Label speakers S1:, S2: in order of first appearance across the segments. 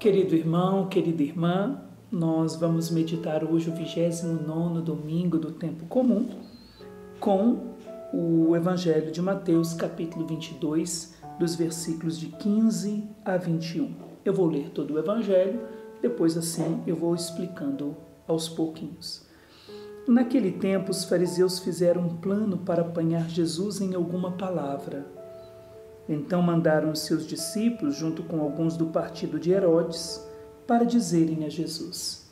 S1: Querido irmão, querida irmã, nós vamos meditar hoje o 29º domingo do tempo comum com o Evangelho de Mateus, capítulo 22, dos versículos de 15 a 21. Eu vou ler todo o Evangelho, depois assim eu vou explicando aos pouquinhos. Naquele tempo, os fariseus fizeram um plano para apanhar Jesus em alguma palavra. Então mandaram os seus discípulos, junto com alguns do partido de Herodes, para dizerem a Jesus: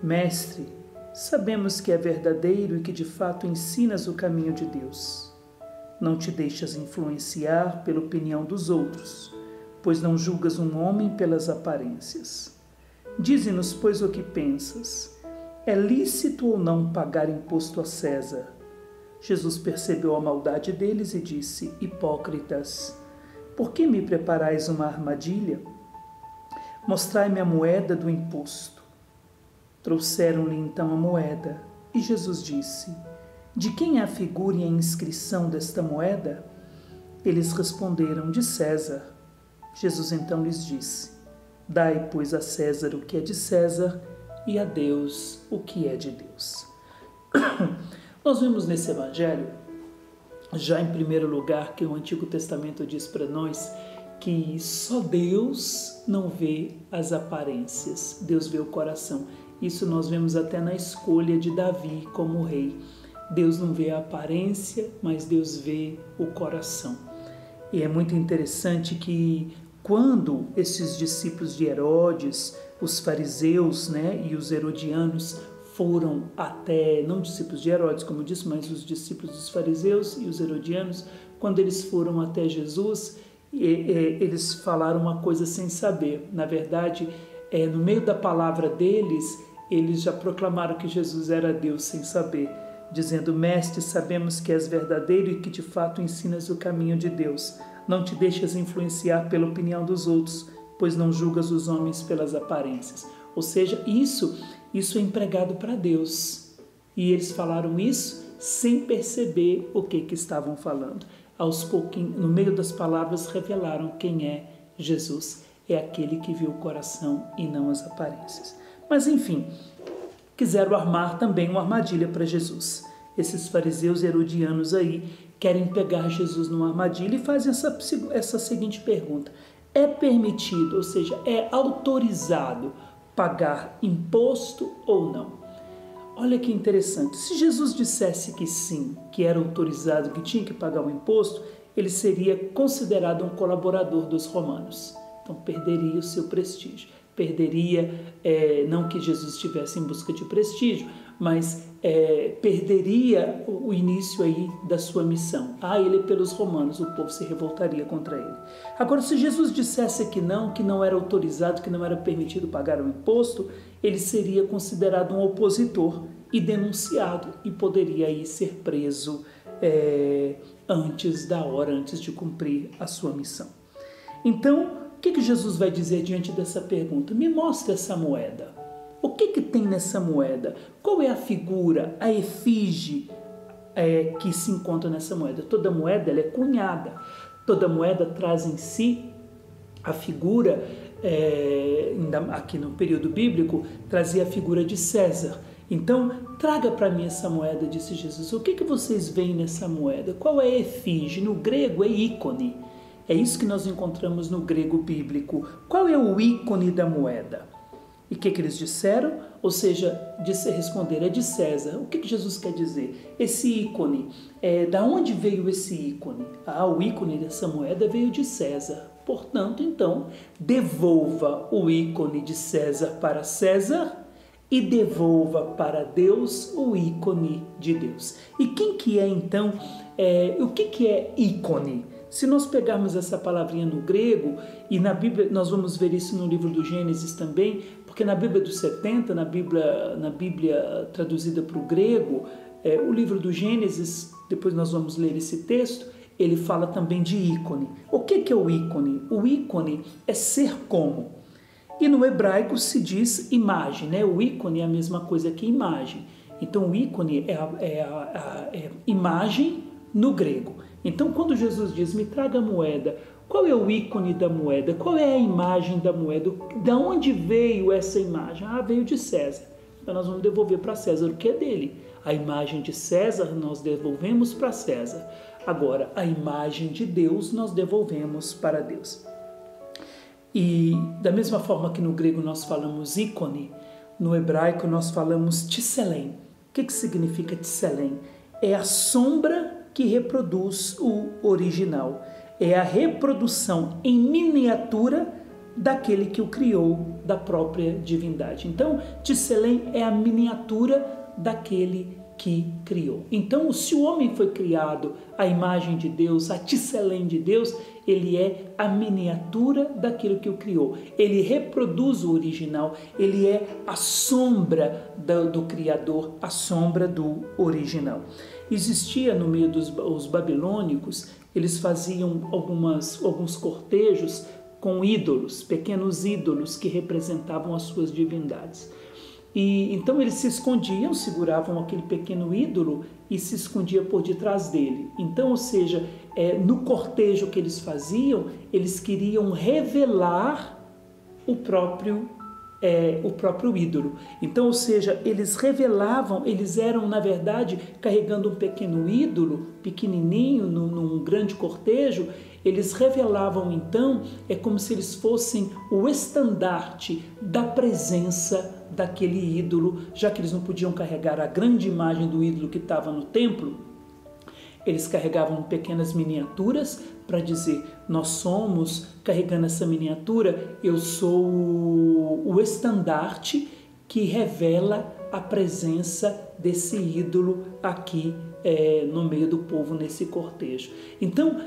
S1: Mestre, sabemos que é verdadeiro e que de fato ensinas o caminho de Deus. Não te deixas influenciar pela opinião dos outros, pois não julgas um homem pelas aparências. Dize-nos, pois, o que pensas. É lícito ou não pagar imposto a César? Jesus percebeu a maldade deles e disse: Hipócritas, por que me preparais uma armadilha? Mostrai-me a moeda do imposto. Trouxeram-lhe então a moeda, e Jesus disse: De quem é a figura e a inscrição desta moeda? Eles responderam: De César. Jesus então lhes disse: Dai, pois, a César o que é de César, e a Deus o que é de Deus. Nós vemos nesse Evangelho, já em primeiro lugar, que o Antigo Testamento diz para nós que só Deus não vê as aparências, Deus vê o coração. Isso nós vemos até na escolha de Davi como rei. Deus não vê a aparência, mas Deus vê o coração. E é muito interessante que quando esses discípulos de Herodes, os fariseus, e os herodianos foram até, não discípulos de Herodes, como eu disse, mas os discípulos dos fariseus e os herodianos, quando eles foram até Jesus, eles falaram uma coisa sem saber. Na verdade, no meio da palavra deles, eles já proclamaram que Jesus era Deus sem saber, dizendo: Mestre, sabemos que és verdadeiro e que de fato ensinas o caminho de Deus. Não te deixas influenciar pela opinião dos outros, pois não julgas os homens pelas aparências. Ou seja, isso é empregado para Deus. E eles falaram isso sem perceber o que estavam falando. Aos pouquinhos, no meio das palavras, revelaram quem é Jesus. É aquele que vê o coração e não as aparências. Mas enfim, quiseram armar também uma armadilha para Jesus. Esses fariseus herodianos aí querem pegar Jesus numa armadilha e fazem essa seguinte pergunta: é permitido, ou seja, é autorizado pagar imposto ou não? Olha que interessante. Se Jesus dissesse que sim, que era autorizado, que tinha que pagar o imposto, ele seria considerado um colaborador dos romanos. Então perderia o seu prestígio. Perderia, não que Jesus estivesse em busca de prestígio, mas perderia o início aí da sua missão. Ele é pelos romanos, o povo se revoltaria contra ele. Agora, se Jesus dissesse que não era autorizado, que não era permitido pagar o imposto, ele seria considerado um opositor e denunciado, e poderia aí ser preso antes da hora, antes de cumprir a sua missão. Então, o que Jesus vai dizer diante dessa pergunta? Me mostre essa moeda. O que tem nessa moeda? Qual é a figura, a efígie que se encontra nessa moeda? Toda moeda ela é cunhada. Toda moeda traz em si a figura, aqui no período bíblico, trazia a figura de César. Então, traga para mim essa moeda, disse Jesus. O que vocês veem nessa moeda? Qual é a efígie? No grego é ícone. É isso que nós encontramos no grego bíblico. Qual é o ícone da moeda? E o que eles disseram? Ou seja, responderam: é de César. O que Jesus quer dizer? Esse ícone, da onde veio esse ícone? O ícone dessa moeda veio de César. Portanto, então, devolva o ícone de César para César e devolva para Deus o ícone de Deus. E quem que é, então, o que é ícone? Se nós pegarmos essa palavrinha no grego, e na Bíblia, nós vamos ver isso no livro do Gênesis também, porque na Bíblia dos 70, na Bíblia traduzida para o grego, o livro do Gênesis, depois nós vamos ler esse texto, ele fala também de ícone. O que é o ícone? O ícone é ser como. E no hebraico se diz imagem, O ícone é a mesma coisa que imagem. Então o ícone é imagem no grego. Então, quando Jesus diz, me traga a moeda, Qual é o ícone da moeda? Qual é a imagem da moeda? De onde veio essa imagem? Veio de César. Então nós vamos devolver para César o que é dele. A imagem de César nós devolvemos para César. Agora, a imagem de Deus nós devolvemos para Deus. E da mesma forma que no grego nós falamos ícone, no hebraico nós falamos tselem. O que significa tselem? É a sombra que reproduz o original. É a reprodução em miniatura daquele que o criou, da própria divindade. Então, tselem é a miniatura daquele que criou. Então, se o homem foi criado à imagem de Deus, a tselem de Deus, ele é a miniatura daquilo que o criou. Ele reproduz o original, ele é a sombra do Criador, a sombra do original. Existia no meio dos babilônicos, eles faziam alguns cortejos com ídolos, pequenos ídolos que representavam as suas divindades. E então eles se escondiam, seguravam aquele pequeno ídolo e se escondia por detrás dele. Então, ou seja, no cortejo que eles faziam, eles queriam revelar o próprio ídolo. Então, ou seja, eles revelavam, eles eram, na verdade, carregando um pequeno ídolo, pequenininho, num grande cortejo. Eles revelavam, então, como se eles fossem o estandarte da presença daquele ídolo, já que eles não podiam carregar a grande imagem do ídolo que estava no templo. Eles carregavam pequenas miniaturas para dizer, nós somos, carregando essa miniatura, eu sou o estandarte que revela a presença desse ídolo aqui no meio do povo, nesse cortejo. Então,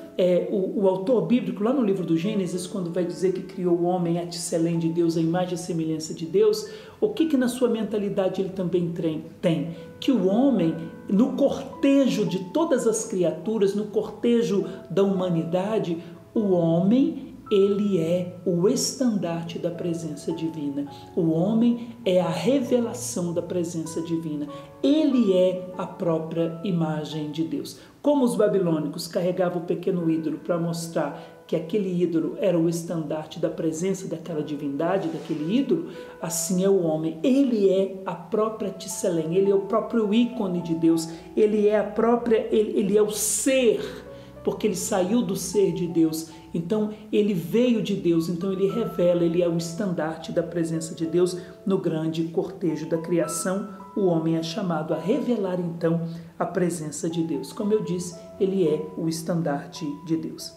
S1: o autor bíblico, lá no livro do Gênesis, quando vai dizer que criou o homem a tselem de Deus, a imagem e semelhança de Deus, o que na sua mentalidade ele também tem? Que o homem, no cortejo de todas as criaturas, no cortejo da humanidade, o homem, ele é o estandarte da presença divina. O homem é a revelação da presença divina. Ele é a própria imagem de Deus. Como os babilônicos carregavam o pequeno ídolo para mostrar que aquele ídolo era o estandarte da presença daquela divindade, daquele ídolo, assim é o homem. Ele é a própria tselem, ele é o próprio ícone de Deus, ele é o ser, porque ele saiu do ser de Deus, então ele veio de Deus, então ele revela, ele é o estandarte da presença de Deus no grande cortejo da criação. O homem é chamado a revelar então a presença de Deus. Como eu disse, ele é o estandarte de Deus.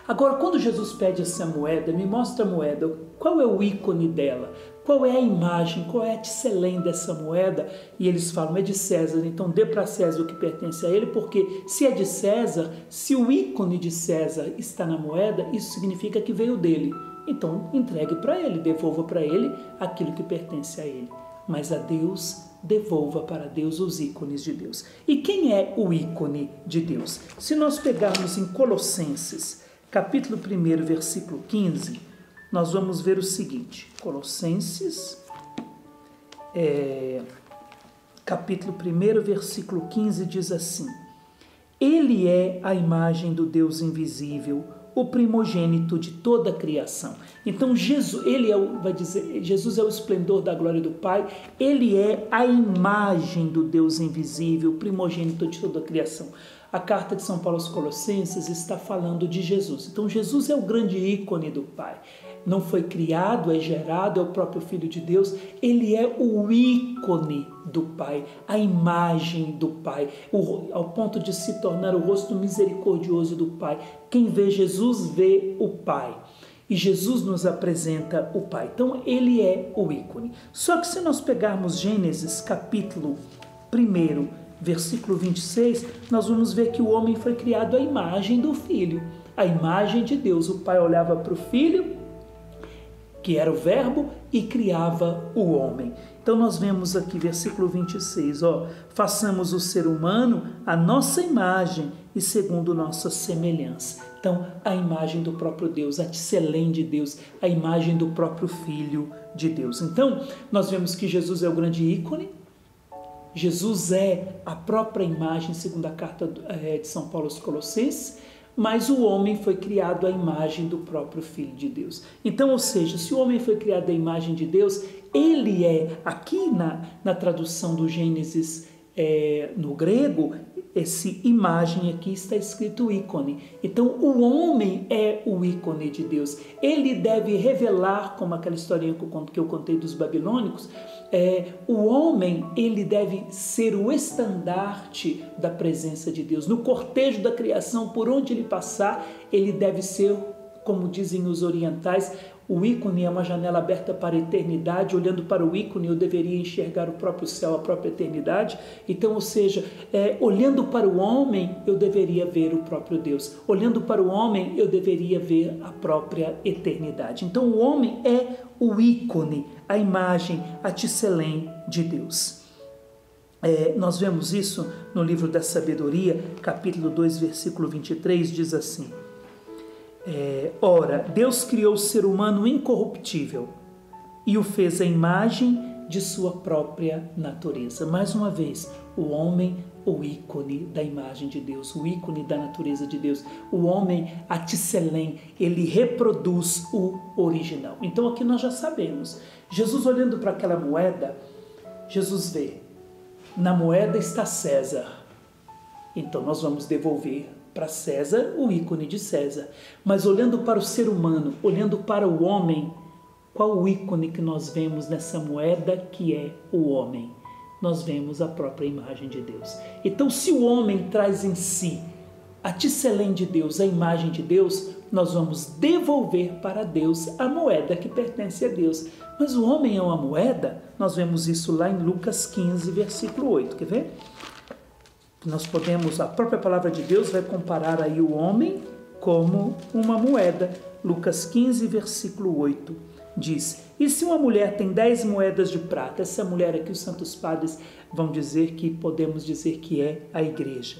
S1: Agora, quando Jesus pede essa moeda, me mostra a moeda, qual é o ícone dela? Qual é a imagem, qual é a tselem dessa moeda? E eles falam, é de César, então dê para César o que pertence a ele, porque se é de César, se o ícone de César está na moeda, isso significa que veio dele. Então entregue para ele, devolva para ele aquilo que pertence a ele. Mas a Deus, devolva para Deus os ícones de Deus. E quem é o ícone de Deus? Se nós pegarmos em Colossenses, capítulo 1, versículo 15, nós vamos ver o seguinte. Colossenses, capítulo 1, versículo 15, diz assim: Ele é a imagem do Deus invisível, o primogênito de toda a criação. Então Jesus, Jesus é o esplendor da glória do Pai, ele é a imagem do Deus invisível, primogênito de toda a criação. A carta de São Paulo aos Colossenses está falando de Jesus. Então Jesus é o grande ícone do Pai. Não foi criado, é gerado, é o próprio Filho de Deus. Ele é o ícone do Pai, a imagem do Pai, ao ponto de se tornar o rosto misericordioso do Pai. Quem vê Jesus vê o Pai. E Jesus nos apresenta o Pai. Então ele é o ícone. Só que se nós pegarmos Gênesis capítulo 1, versículo 26, nós vamos ver que o homem foi criado à imagem do Filho, a imagem de Deus. O Pai olhava para o Filho, que era o Verbo, e criava o homem. Então nós vemos aqui, versículo 26, façamos o ser humano a nossa imagem e segundo nossa semelhança. Então, a imagem do próprio Deus, a tselem de Deus, a imagem do próprio Filho de Deus. Então, nós vemos que Jesus é o grande ícone, Jesus é a própria imagem, segundo a carta de São Paulo aos Colossenses, mas o homem foi criado à imagem do próprio Filho de Deus. Então, ou seja, se o homem foi criado à imagem de Deus, ele é, aqui na tradução do Gênesis no grego, esse imagem aqui está escrito ícone. Então, o homem é o ícone de Deus. Ele deve revelar, como aquela historinha que eu contei dos babilônicos, o homem, ele deve ser o estandarte da presença de Deus. No cortejo da criação, por onde ele passar, ele deve ser, como dizem os orientais, o ícone é uma janela aberta para a eternidade. Olhando para o ícone, eu deveria enxergar o próprio céu, a própria eternidade. Então, ou seja, olhando para o homem, eu deveria ver o próprio Deus. Olhando para o homem, eu deveria ver a própria eternidade. Então, o homem é o ícone, a imagem, a tisselém de Deus. Nós vemos isso no livro da Sabedoria, capítulo 2, versículo 23, diz assim: ora, Deus criou o ser humano incorruptível e o fez à imagem de sua própria natureza. Mais uma vez, o homem, o ícone da imagem de Deus, o ícone da natureza de Deus. O homem, a tisselém, ele reproduz o original. Então aqui nós já sabemos. Jesus, olhando para aquela moeda, Jesus vê, na moeda está César. Então nós vamos devolver para César o ícone de César. Mas olhando para o ser humano, olhando para o homem, qual o ícone que nós vemos nessa moeda que é o homem? Nós vemos a própria imagem de Deus. Então, se o homem traz em si a tisselém de Deus, a imagem de Deus, nós vamos devolver para Deus a moeda que pertence a Deus. Mas o homem é uma moeda? Nós vemos isso lá em Lucas 15, versículo 8. Quer ver? Nós podemos, a própria palavra de Deus vai comparar aí o homem como uma moeda. Lucas 15, versículo 8 diz: e se uma mulher tem 10 moedas de prata? Essa mulher aqui, os santos padres vão dizer que podemos dizer que é a igreja.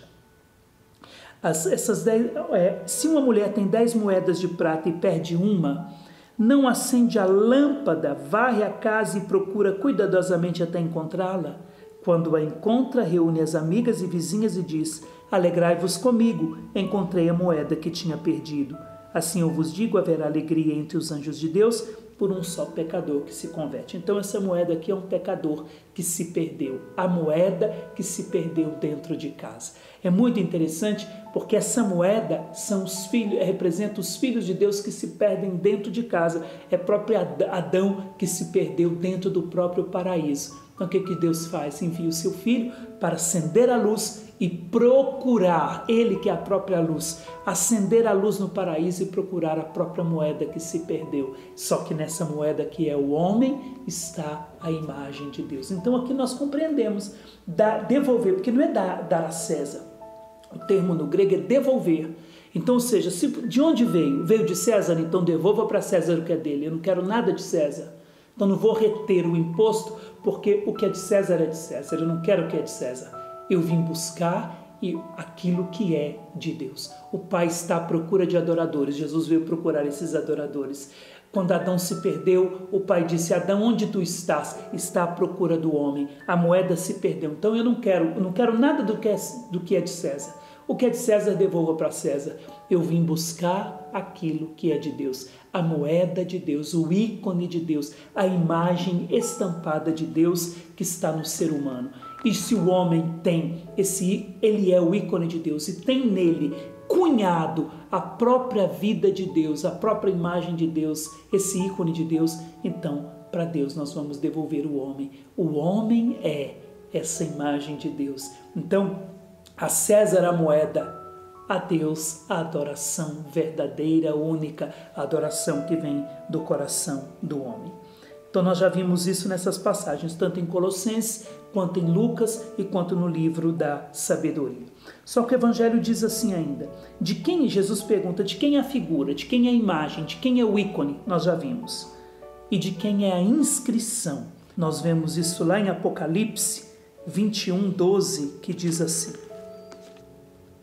S1: Se uma mulher tem 10 moedas de prata e perde uma, não acende a lâmpada, varre a casa e procura cuidadosamente até encontrá-la? Quando a encontra, reúne as amigas e vizinhas e diz: alegrai-vos comigo, encontrei a moeda que tinha perdido. Assim eu vos digo, haverá alegria entre os anjos de Deus por um só pecador que se converte. Então essa moeda aqui é um pecador que se perdeu, a moeda que se perdeu dentro de casa. É muito interessante porque essa moeda representa os filhos de Deus que se perdem dentro de casa. É próprio Adão que se perdeu dentro do próprio paraíso. Então o que Deus faz? Envia o seu filho para acender a luz e procurar, ele que é a própria luz, acender a luz no paraíso e procurar a própria moeda que se perdeu. Só que nessa moeda que é o homem está a imagem de Deus. Então aqui nós compreendemos, devolver, porque não é dar a César. O termo no grego é devolver. Então, ou seja, de onde veio? Veio de César, então devolva para César o que é dele. Eu não quero nada de César. Então não vou reter o imposto, porque o que é de César é de César. Eu não quero o que é de César. Eu vim buscar aquilo que é de Deus. O Pai está à procura de adoradores. Jesus veio procurar esses adoradores. Quando Adão se perdeu, o Pai disse: Adão, onde tu estás? Está à procura do homem. A moeda se perdeu. Então eu não quero nada do que é de César. O que é de César, devolva para César. Eu vim buscar aquilo que é de Deus. A moeda de Deus, o ícone de Deus, a imagem estampada de Deus que está no ser humano. E se o homem tem ele é o ícone de Deus e tem nele cunhado a própria vida de Deus, a própria imagem de Deus, esse ícone de Deus, então para Deus nós vamos devolver o homem. O homem é essa imagem de Deus. Então, a César a moeda, a Deus a adoração verdadeira, única, a adoração que vem do coração do homem. Então nós já vimos isso nessas passagens, tanto em Colossenses, quanto em Lucas e quanto no livro da Sabedoria. Só que o Evangelho diz assim ainda: de quem, Jesus pergunta, de quem é a figura, de quem é a imagem, de quem é o ícone, nós já vimos. E de quem é a inscrição. Nós vemos isso lá em Apocalipse 21:12, que diz assim: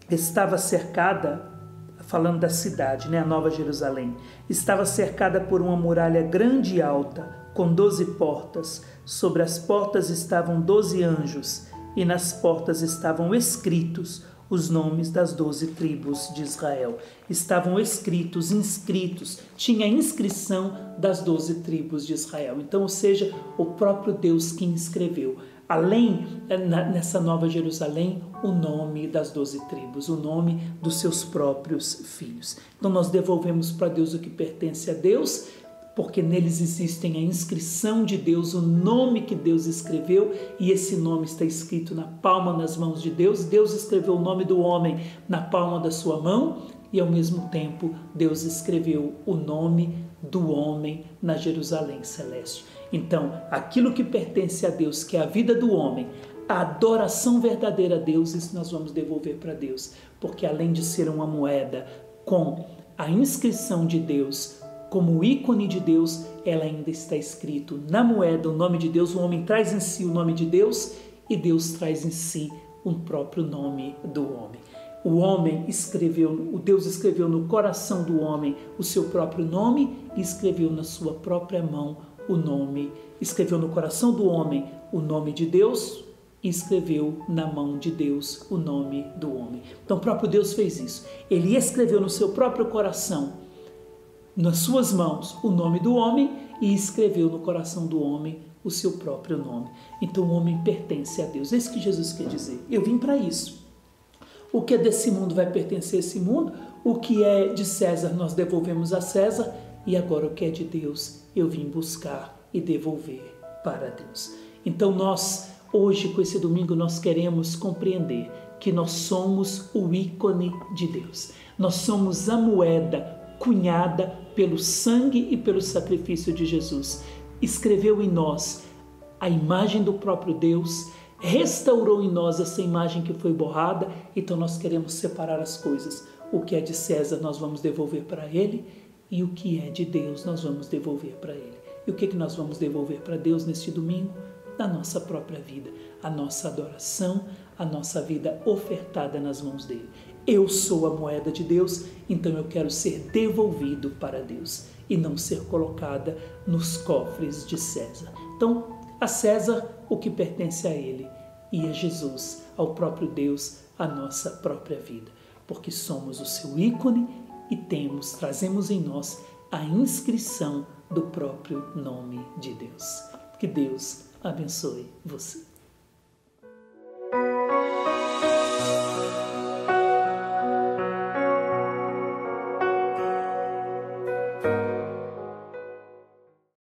S1: estava cercada, falando da cidade, a Nova Jerusalém, estava cercada por uma muralha grande e alta, com 12 portas. Sobre as portas estavam 12 anjos, e nas portas estavam escritos os nomes das 12 tribos de Israel. Estavam escritos, inscritos, tinha a inscrição das 12 tribos de Israel. Então, ou seja, o próprio Deus que inscreveu. Além, nessa Nova Jerusalém, o nome das 12 tribos, o nome dos seus próprios filhos. Então nós devolvemos para Deus o que pertence a Deus, porque neles existem a inscrição de Deus, o nome que Deus escreveu, e esse nome está escrito na palma das mãos de Deus. Deus escreveu o nome do homem na palma da sua mão, e ao mesmo tempo Deus escreveu o nome do homem na Jerusalém celeste. Então, aquilo que pertence a Deus, que é a vida do homem, a adoração verdadeira a Deus, isso nós vamos devolver para Deus, porque além de ser uma moeda com a inscrição de Deus, como ícone de Deus, ela ainda está escrito na moeda o nome de Deus. O homem traz em si o nome de Deus e Deus traz em si o próprio nome do homem. O Deus escreveu no coração do homem o seu próprio nome e escreveu na sua própria mão o nome, escreveu no coração do homem o nome de Deus e escreveu na mão de Deus o nome do homem. Então o próprio Deus fez isso. Ele escreveu no seu próprio coração, nas suas mãos, o nome do homem e escreveu no coração do homem o seu próprio nome. Então o homem pertence a Deus. É isso que Jesus quer dizer. Eu vim para isso. O que é desse mundo vai pertencer a esse mundo. O que é de César nós devolvemos a César. E agora o que é de Deus eu vim buscar e devolver para Deus. Então nós, hoje com esse domingo, nós queremos compreender que nós somos o ícone de Deus. Nós somos a moeda cunhada pelo sangue e pelo sacrifício de Jesus. Escreveu em nós a imagem do próprio Deus, restaurou em nós essa imagem que foi borrada. Então nós queremos separar as coisas. O que é de César nós vamos devolver para ele e o que é de Deus nós vamos devolver para ele. E o que nós vamos devolver para Deus neste domingo? A nossa própria vida, a nossa adoração, a nossa vida ofertada nas mãos dele. Eu sou a moeda de Deus, então eu quero ser devolvido para Deus e não ser colocada nos cofres de César. Então, a César o que pertence a ele e a Jesus, ao próprio Deus, a nossa própria vida, porque somos o seu ícone e trazemos em nós a inscrição do próprio nome de Deus. Que Deus abençoe você.